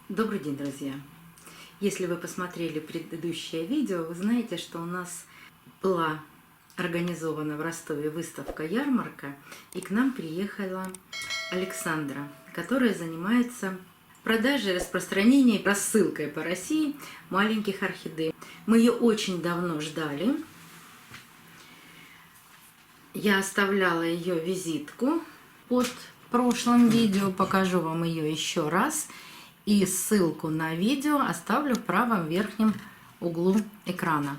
Добрый день, друзья! Если вы посмотрели предыдущее видео, вы знаете, что у нас была организована в Ростове выставка-ярмарка, и к нам приехала Александра, которая занимается продажей, распространением, рассылкой по России маленьких орхидей. Мы ее очень давно ждали. Я оставляла ее визитку под прошлым видео, покажу вам ее еще раз. И ссылку на видео оставлю в правом верхнем углу экрана.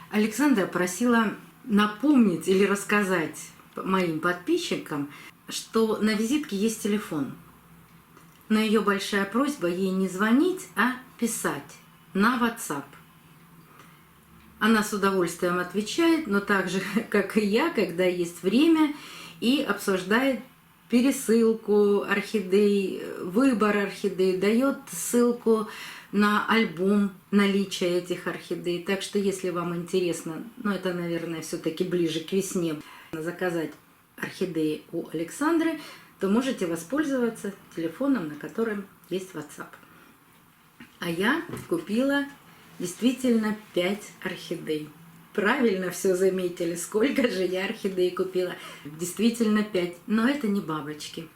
Александра просила напомнить или рассказать моим подписчикам, что на визитке есть телефон. Но ее большая просьба ей не звонить, а писать на WhatsApp. Она с удовольствием отвечает, но так же, как и я, когда есть время, и обсуждает пересылку орхидей, выбор орхидей, дает ссылку на альбом наличия этих орхидей. Так что, если вам интересно, но это, наверное, все-таки ближе к весне, заказать орхидеи у Александры, то можете воспользоваться телефоном, на котором есть WhatsApp. А я купила действительно 5 орхидей. Правильно все заметили, сколько же я орхидей купила. Действительно 5, но это не бабочки.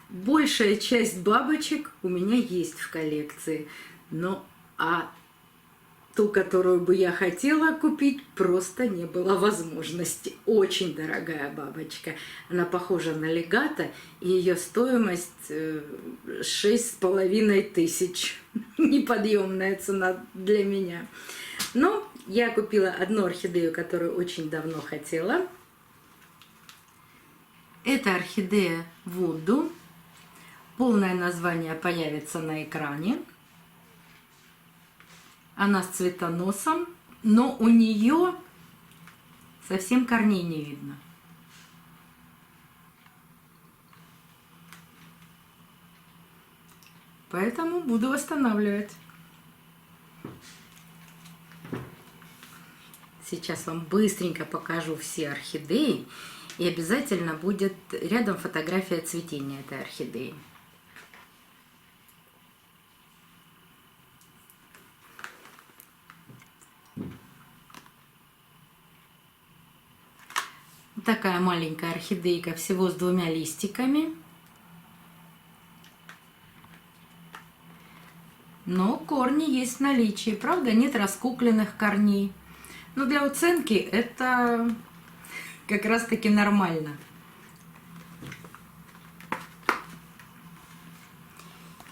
Большая часть бабочек у меня есть в коллекции. А ту, которую бы я хотела купить, просто не было возможности. Очень дорогая бабочка. Она похожа на легато, и ее стоимость 6500. Неподъемная цена для меня. Но я купила одну орхидею, которую очень давно хотела. Это орхидея Вуду. Полное название появится на экране. Она с цветоносом, но у нее совсем корней не видно. Поэтому буду восстанавливать. Сейчас вам быстренько покажу все орхидеи, и обязательно будет рядом фотография цветения этой орхидеи. Такая маленькая орхидейка, всего с 2 листиками. Но корни есть в наличии, правда, нет раскукленных корней. Но для оценки это как раз-таки нормально.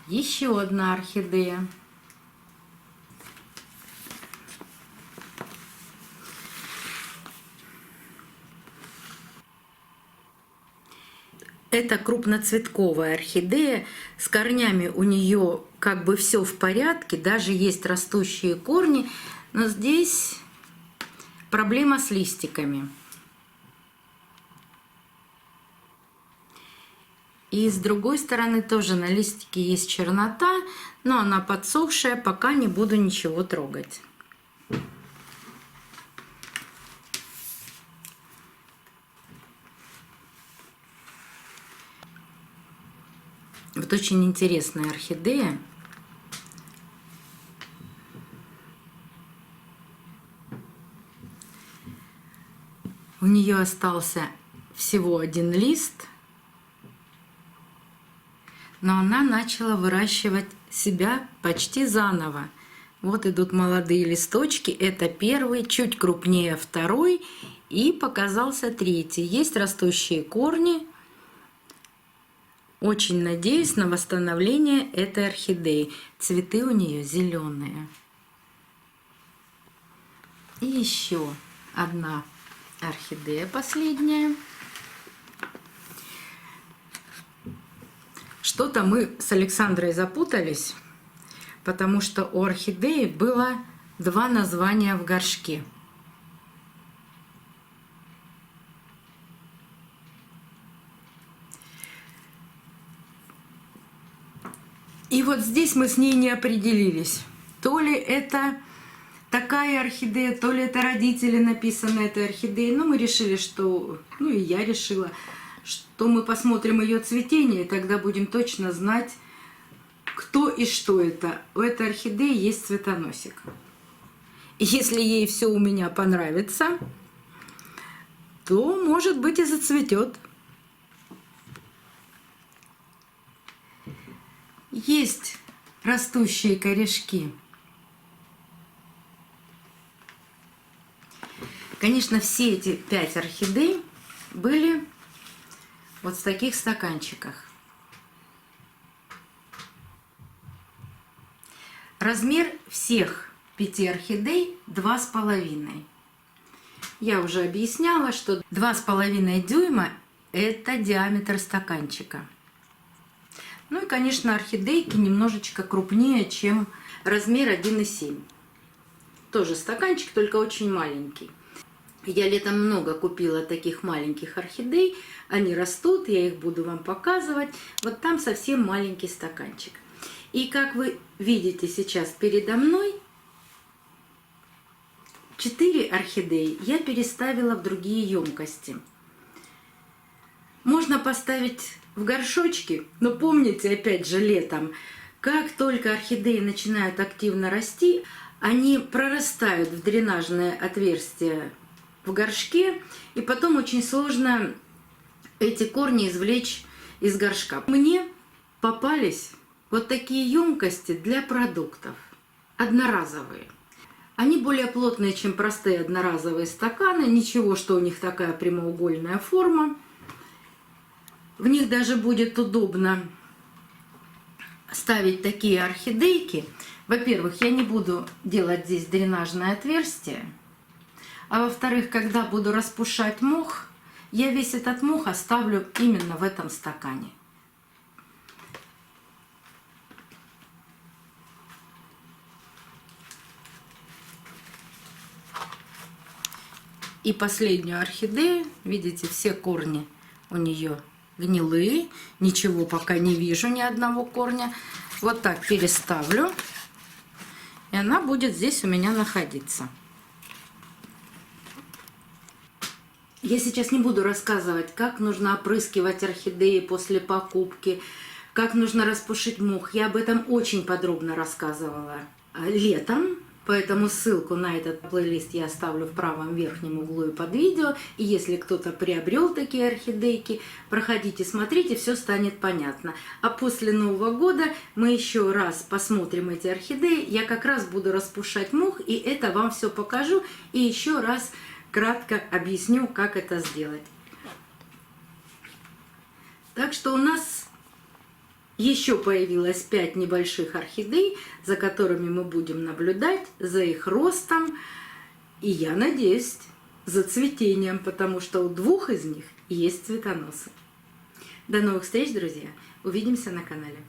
Еще одна орхидея. Это крупноцветковая орхидея. С корнями у нее как бы все в порядке, даже есть растущие корни, но здесь проблема с листиками. И с другой стороны тоже на листике есть чернота, но она подсохшая, пока не буду ничего трогать. Вот очень интересная орхидея. У нее остался всего 1 лист, но она начала выращивать себя почти заново. Вот идут молодые листочки, это первый, чуть крупнее второй, и показался третий. Есть растущие корни. Очень надеюсь на восстановление этой орхидеи. Цветы у нее зеленые. И еще одна орхидея, последняя. Что-то мы с Александрой запутались, потому что у орхидеи было 2 названия в горшке. И вот здесь мы с ней не определились. То ли это такая орхидея, то ли это родители написаны этой орхидеей. Но мы решили, что... Ну и я решила, что мы посмотрим ее цветение, и тогда будем точно знать, кто и что это. У этой орхидеи есть цветоносик. И если ей все у меня понравится, то, может быть, и зацветет. Есть растущие корешки. Конечно, все эти 5 орхидей были вот в таких стаканчиках. Размер всех 5 орхидей 2,5. Я уже объясняла, что 2,5 дюйма – это диаметр стаканчика. Ну и, конечно, орхидейки немножечко крупнее, чем размер 1,7. Тоже стаканчик, только очень маленький. Я летом много купила таких маленьких орхидей. Они растут, я их буду вам показывать. Вот там совсем маленький стаканчик. И как вы видите сейчас передо мной, 4 орхидеи я переставила в другие емкости. Можно поставить в горшочки, но помните, опять же, летом, как только орхидеи начинают активно расти, они прорастают в дренажное отверстие в горшке, и потом очень сложно эти корни извлечь из горшка. Мне попались вот такие емкости для продуктов, одноразовые. Они более плотные, чем простые одноразовые стаканы, ничего, что у них такая прямоугольная форма. В них даже будет удобно ставить такие орхидейки. Во-первых, я не буду делать здесь дренажное отверстие. А во-вторых, когда буду распушать мох, я весь этот мох оставлю именно в этом стакане. И последнюю орхидею, видите, все корни у нее гнилые, ничего пока не вижу, ни одного корня. Вот так переставлю, и она будет здесь у меня находиться. Я сейчас не буду рассказывать, как нужно опрыскивать орхидеи после покупки, как нужно распушить мох. Я об этом очень подробно рассказывала летом, поэтому ссылку на этот плейлист я оставлю в правом верхнем углу и под видео. И если кто-то приобрел такие орхидейки, проходите, смотрите, все станет понятно. А после Нового года мы еще раз посмотрим эти орхидеи. Я как раз буду распушать мох, и это вам все покажу. И еще раз кратко объясню, как это сделать. Так что у нас еще появилось 5 небольших орхидей, за которыми мы будем наблюдать, за их ростом. И я надеюсь, за цветением, потому что у 2 из них есть цветоносы. До новых встреч, друзья! Увидимся на канале.